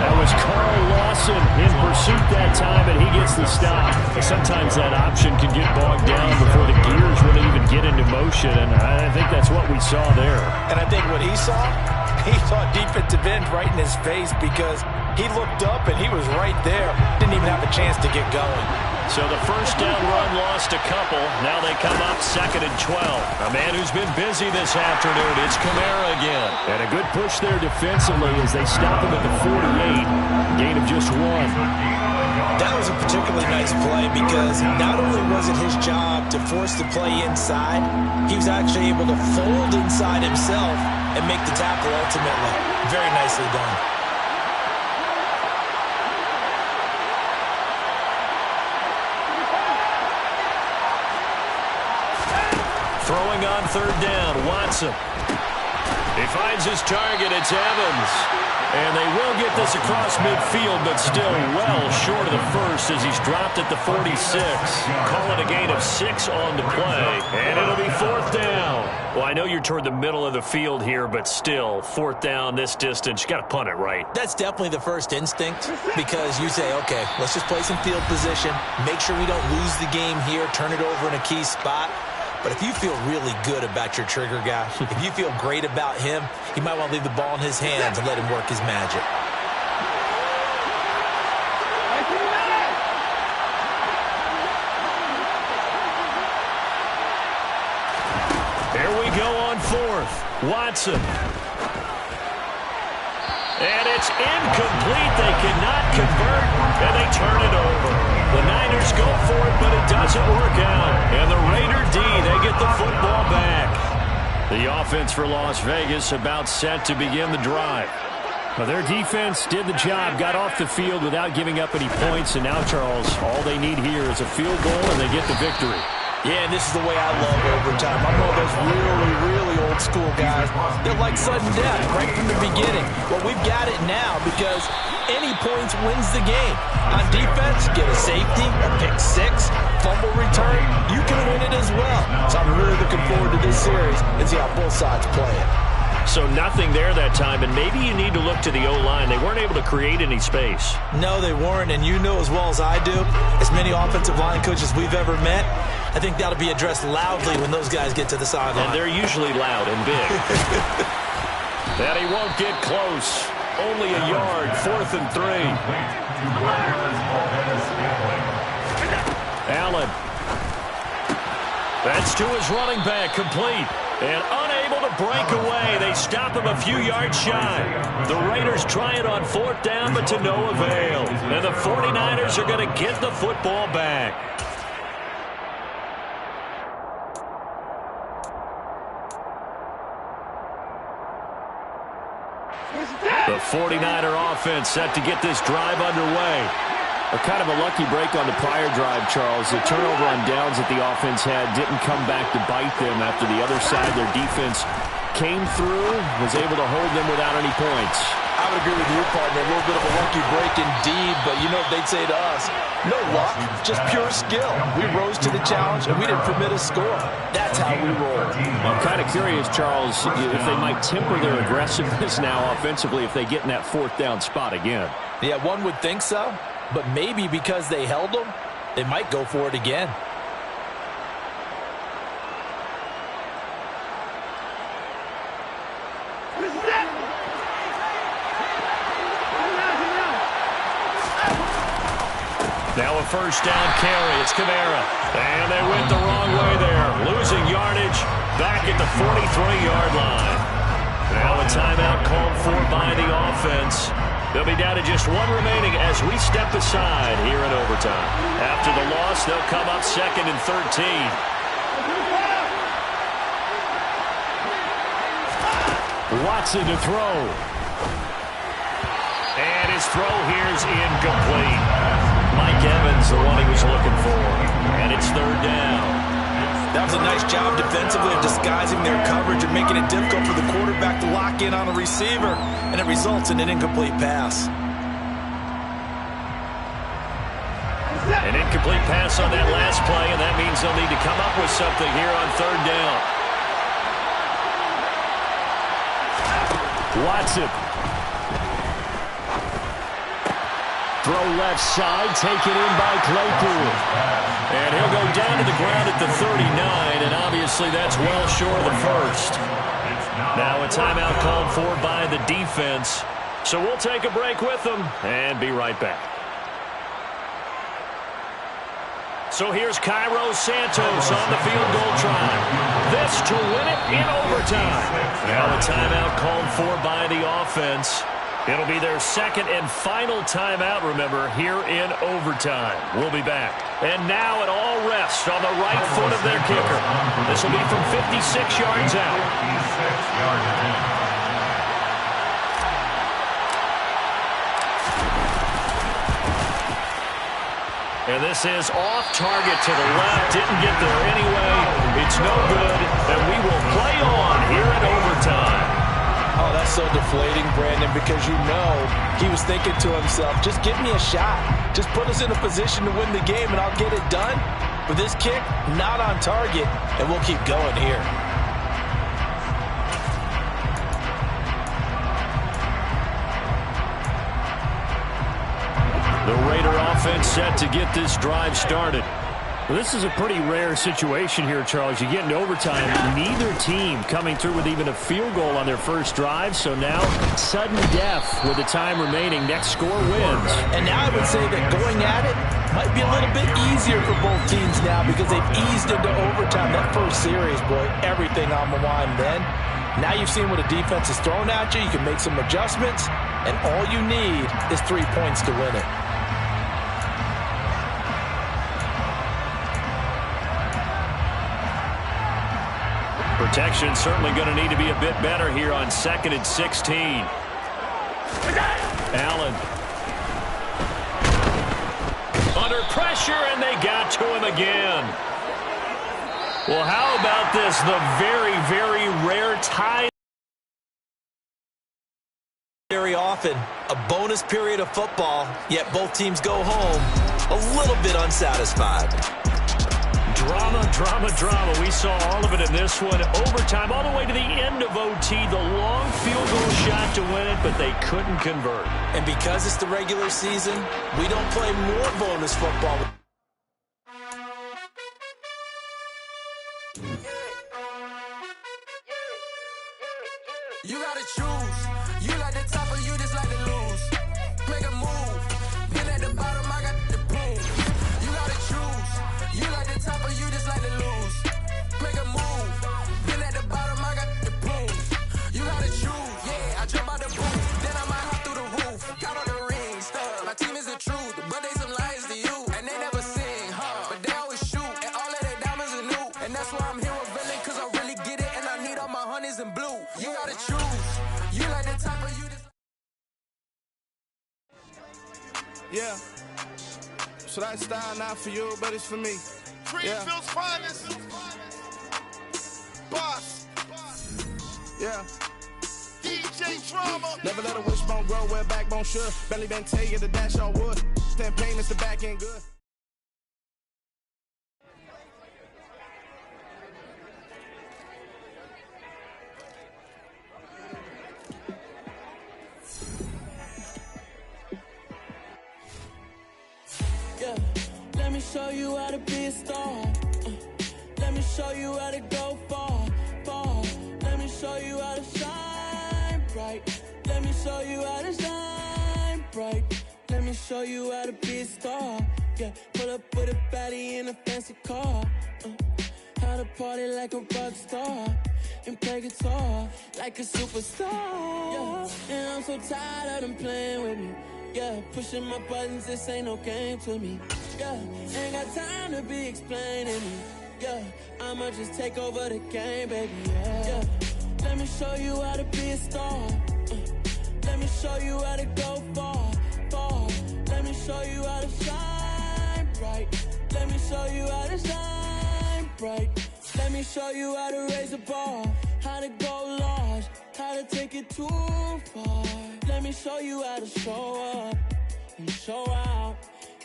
That was Carl Lawson in pursuit that time, and he gets the stop. Sometimes that option can get bogged down before the gears really even get into motion, and I think that's what we saw there. And I think what he saw defensive end right in his face because he looked up and he was right there. Didn't even have a chance to get going. So the first down run lost a couple. Now they come up 2nd and 12. A man who's been busy this afternoon. It's Kamara again. And a good push there defensively as they stop him at the 48. Gain of just 1. That was a particularly nice play because not only was it his job to force the play inside, he was actually able to fold inside himself and make the tackle ultimately. Very nicely done. Throwing on 3rd down, Watson. He finds his target, it's Evans. And they will get this across midfield, but still well short of the first as he's dropped at the 46. Call it a gain of 6 on the play, and it'll be 4th down. Well, I know you're toward the middle of the field here, but still, 4th down this distance, you got to punt it right. That's definitely the first instinct because you say, okay, let's just play some field position, make sure we don't lose the game here, turn it over in a key spot. But if you feel really good about your trigger guy, if you feel great about him, you might want to leave the ball in his hands and let him work his magic. Here we go on 4th. Watson. And it's incomplete. They cannot convert, and they turn it over. The Niners go for it, but it doesn't work out. And the Raider D, they get the football back. The offense for Las Vegas about set to begin the drive. Well, their defense did the job, got off the field without giving up any points, and now, Charles, all they need here is a field goal, and they get the victory. Yeah, and this is the way I love overtime. I'm one of those really old school guys. They're like sudden death right from the beginning. Well, we've got it now because any points wins the game. On defense, get a safety, a pick 6, fumble return, you can win it as well. So I'm really looking forward to this series and see how both sides play it. So nothing there that time, and maybe you need to look to the O-line. They weren't able to create any space. No, they weren't, and you know as well as I do, as many offensive line coaches we've ever met, I think that'll be addressed loudly when those guys get to the sideline. And they're usually loud and big. That he won't get close. Only a yard, 4th and 3. Allen. That's to his running back, complete. And unable to break away. They stop him a few yards shy. The Raiders try it on 4th down, but to no avail. And the 49ers are going to get the football back. The 49er offense set to get this drive underway. Kind of a lucky break on the prior drive, Charles. The turnover on downs that the offense had didn't come back to bite them after the other side. Their defense came through, was able to hold them without any points. I would agree with you, partner. A little bit of a lucky break indeed, but you know what they'd say to us? No luck, just pure skill. We rose to the challenge, and we didn't permit a score. That's how we roll. I'm kind of curious, Charles, if they might temper their aggressiveness now offensively if they get in that 4th down spot again. Yeah, one would think so, but maybe because they held them, they might go for it again. Now a first down carry. It's Kamara. And they went the wrong way there. Losing yardage back at the 43-yard line. Now a timeout called for by the offense. They'll be down to just one remaining as we step aside here in overtime. After the loss, they'll come up 2nd and 13. Watson to throw. And his throw here's incomplete. Mike Evans, the one he was looking for. And it's 3rd down. That was a nice job defensively of disguising their coverage and making it difficult for the quarterback to lock in on a receiver, and it results in an incomplete pass. An incomplete pass on that last play, and that means they'll need to come up with something here on 3rd down. Watson. Throw left side, taken in by Claypool. And he'll go down to the ground at the 39, and obviously that's well short of the first. Now a timeout called for by the defense. So we'll take a break with them and be right back. So here's Cairo Santos on the field goal try. This to win it in overtime. Now a timeout called for by the offense. It'll be their 2nd and final timeout, remember, here in overtime. We'll be back. And now it all rests on the right foot of their kicker. This will be from 56 yards out. 56 yards out. And this is off target to the left. Didn't get there anyway. It's no good. And we will play on here in overtime. Oh, that's so deflating, Brandon, because you know he was thinking to himself, just give me a shot. Just put us in a position to win the game, and I'll get it done. With this kick, not on target, and we'll keep going here. The Raider offense set to get this drive started. Well, this is a pretty rare situation here, Charles. You get into overtime, neither team coming through with even a field goal on their first drive. So now, sudden death with the time remaining. Next score wins. And now I would say that going at it might be a little bit easier for both teams now because they've eased into overtime. That first series, boy, everything on the line then. Now you've seen what a defense is thrown at you. You can make some adjustments, and all you need is 3 points to win it. Protection certainly going to need to be a bit better here on 2nd and 16. Allen. Under pressure, and they got to him again. Well, how about this? The very, very rare tie. Very often, a bonus period of football, yet both teams go home a little bit unsatisfied. Drama, drama, drama. We saw all of it in this one. Overtime all the way to the end of OT. The long field goal shot to win it, but they couldn't convert. And because it's the regular season, we don't play more bonus football. You gotta choose. You like the top or you just like to lose. Make a move. Been at the bottom, I got the boom. You gotta choose. You like the top or you just like to lose. Make a move. Been at the bottom, I got the boom. You gotta choose. Yeah, I jump out the booth. Then I might hop through the roof. Count on the ring stuff. My team is the truth, but they some liars to you. And they never sing, but they always shoot. And all of their diamonds are new. And that's why I'm here with Villain, cause I really get it. And I need all my honeys in blue. You gotta choose. You like the top or you just... Yeah. So that style not for you, but it's for me. Greenfield's finest. Boss. Yeah. DJ Drama. Never let a wishbone grow where backbone should. Belly been tell you the dash all wood. Stand pain is the back end good. Let me show you how to be a star. Let me show you how to go far, far. Let me show you how to shine bright. Let me show you how to shine bright. Let me show you how to be a star. Yeah, pull up with a baddie in a fancy car. How to party like a rock star. And play guitar like a superstar. Yeah, and I'm so tired of them playing with me. Yeah, pushing my buttons, this ain't no game to me. Yeah, ain't got time to be explaining me. Yeah, I'ma just take over the game, baby. Yeah, let me show you how to be a star. Let me show you how to go far, far. Let me show you how to shine bright. Let me show you how to shine bright. Let me show you how to raise a bar, how to go large, how to take it too far. Let me show you how to show up and show out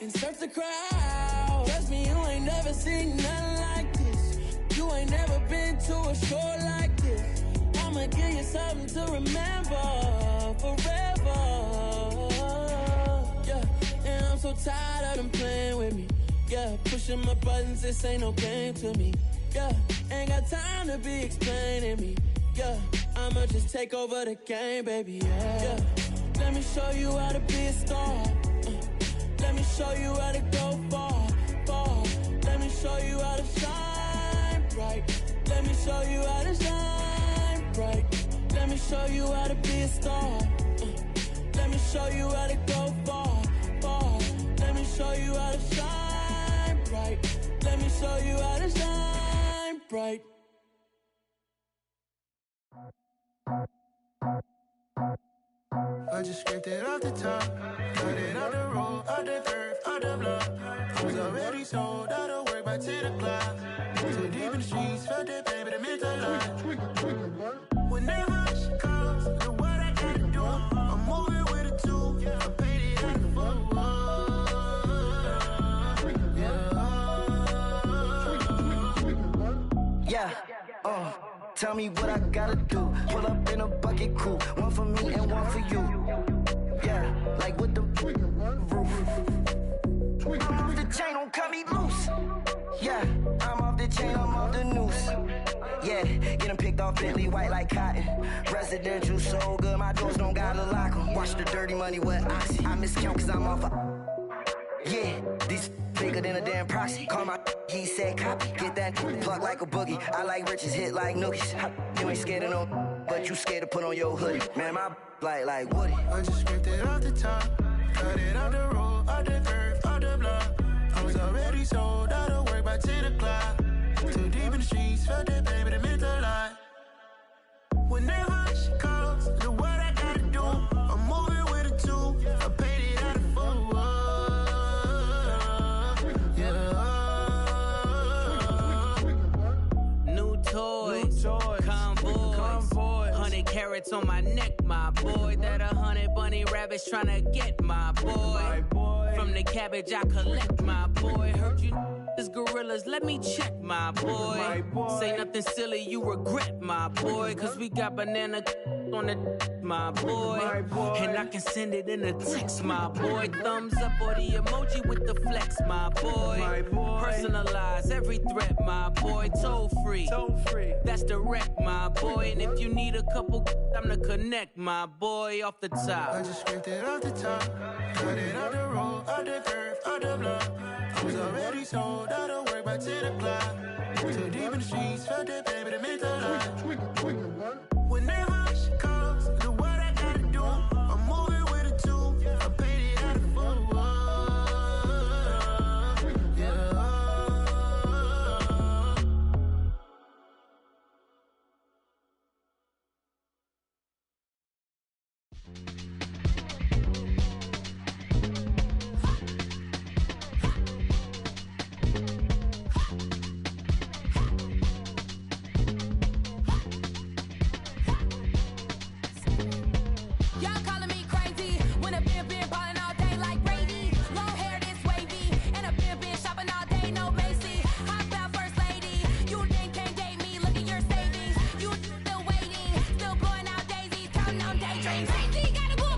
and surf the crowd. Trust me, you ain't never seen nothing like this. You ain't never been to a show like this. I'ma give you something to remember forever. Yeah, and I'm so tired of them playing with me. Yeah, pushing my buttons, this ain't no game to me. Yeah, ain't got time to be explaining me. Yeah, I'ma just take over the game, baby. Yeah, let me show you how to be a star. Let me show you how to go far, far. Let me show you how to shine bright. Let me show you how to shine bright. Let me show you how to be a star. Let me show you how to go far, far. Let me show you how to shine bright. Let me show you how to shine bright. I just scraped it off the top, cut it out the road, out the curve, out the block. I was already sold, out of work by 10 o'clock. Too deep in the streets, felt that baby, the mental line. Whenever she calls, know what I gotta do. I'm moving with a two, I paid it out the full. Yeah, tell me what I gotta do. Pull up in a bucket crew, one for me and one for you. Yeah, like with the roof. I'm off the chain, don't cut me loose. Yeah, I'm off the chain, I'm off the noose. Yeah, getting picked off Bentley white like cotton. Residential so good, my doors don't gotta lock 'em. Watch the dirty money with oxy. I miscount cause I'm off a... Yeah, these bigger than a damn proxy. Call my he said copy. Get that plug like a boogie. I like riches, hit like nookies. You ain't scared of no, but you scared to put on your hoodie. Man, my like Woody. I just scraped it off the top, cut it out the road, out the curve, out the block. I was already sold, out of work by 10 o'clock. Too deep in the streets, felt that baby, the mental line. Whenever she calls, know what I gotta do. I'm moving with a two, I paid it out of full. New toys, convoys, 100 carats on my neck, my boy. That 100 bunny rabbits tryna get my boy. From the cabbage I collect, my boy. Heard you this gorillas, let me check, my boy. Say nothing silly, you regret, my boy. Cause we got banana on the my boy. And I can send it in a text, my boy. Thumbs up or the emoji with the flex, my boy. Personalize every threat, my boy. Toll free, that's direct, my boy. And if you need a couple, I'm the connect, my boy. Off the top, I just scraped it off the top, cut it out the road, out the curve, out the block. I was already sold, out of work by 10 o'clock. Too deep in the streets, felt that baby, the mental line. Whenever she calls, know what I gotta do. I'm moving with a two, I paid it out of full. Crazy, gotta go.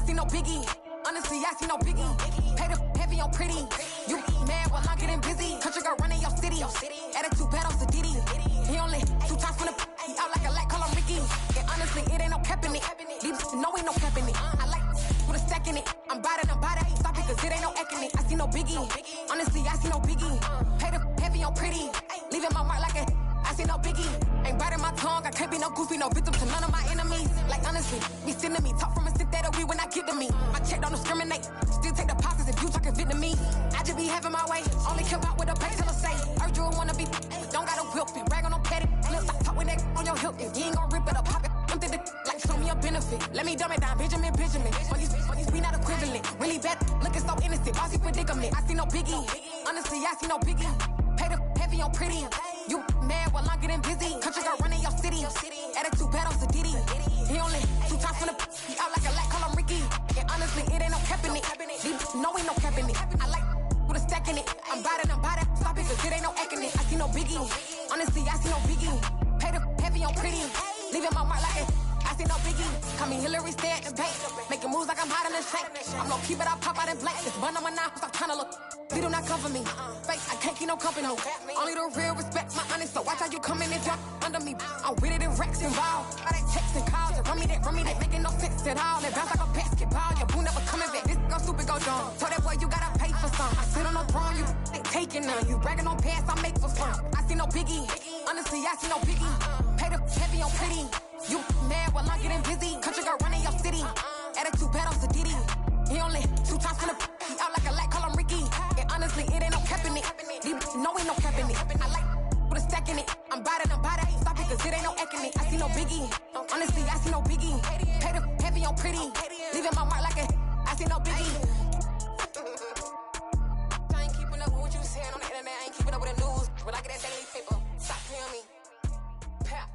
see no biggie. Honestly, I see no biggie. Pay the heavy on pretty. You mad while I'm getting busy. Country girl running your city. Attitude bad on Sadidi. He only 2 times from the he out like a light, call him Ricky. And honestly, it ain't no cap in it. These know ain't no cap in it. I like with a stack in it. I'm bad. Stop it, cause it ain't no eck in it. I see no biggie. Honestly, I see no biggie. Pay the heavy on pretty. Leaving my mark like a I see no biggie. Ain't biting my tongue. I can't be no goofy, no victim to none of my enemies. Like honestly, be sending me talk from a sit that we when I get to me. My check don't discriminate. Still take the pauses if you talking Vietnamese. I just be having my way. Only care about what the bank tell her say. Urge you wanna be, but don't gotta whip it. Rag on no petty. Look like talk with that on your hip. If you ain't gon' rip it up, pop it. Empty the like show me a benefit. Let me dumb it down, Benjamin. All these we not equivalent. Really bad, looking so innocent. Bossy predicament. I see no biggie. Honestly, I see no biggie. Pay the heavy on pretty. You mad while I'm getting busy. Country girl running your city. Attitude bad on Sadidi. He only 2 times from the he out like a light, call him Ricky. And honestly, it ain't no cap in it. No, ain't no cap in it. I like with a stack in it. I'm bad. Stop it, cause it ain't no eck in it. I see no biggie. Honestly, I see no biggie. Pay the heavy on pretty. Leaving my mark like it. I see no biggie. Call me Hillary, stay at the bank. Making moves like I'm hot in the shank. I'm no keep it, I pop out in blank. It's bun on my knife, stop trying to look. They do not come for me. Fake, I can't keep no company. Only the real respect my honest. So watch how you come in and drop under me. I'm with it in Rex involved. All that text and calls and run me that. Making no sense at all. That bounce like a basketball. Your boo never coming back. This go stupid, go dumb. Told that boy you gotta pay for some. I sit on no throne, you ain't taking none. You bragging on pants, I make for fun. I see no biggie. Honestly, I see no biggie. Pay the heavy on pretty. You mad while I'm getting busy. Country girl running your city. Attitude bad on Sadidi. He only 2 times from the he out like a light, call him Ricky. And honestly, it ain't no cap in it. No, ain't no cap in it. I like with a stack in it. I'm bad. Stop it, cause it ain't no eck in it. I see no biggie. Honestly, I see no biggie. Pay the heavy on pretty. Leaving my mark like a I see no biggie. I ain't keeping up with what you saying on the internet. I ain't keeping up with the news. When I get that daily paper, stop playing me. Pap.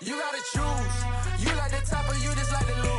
You gotta choose. You like the top or you just like the lose.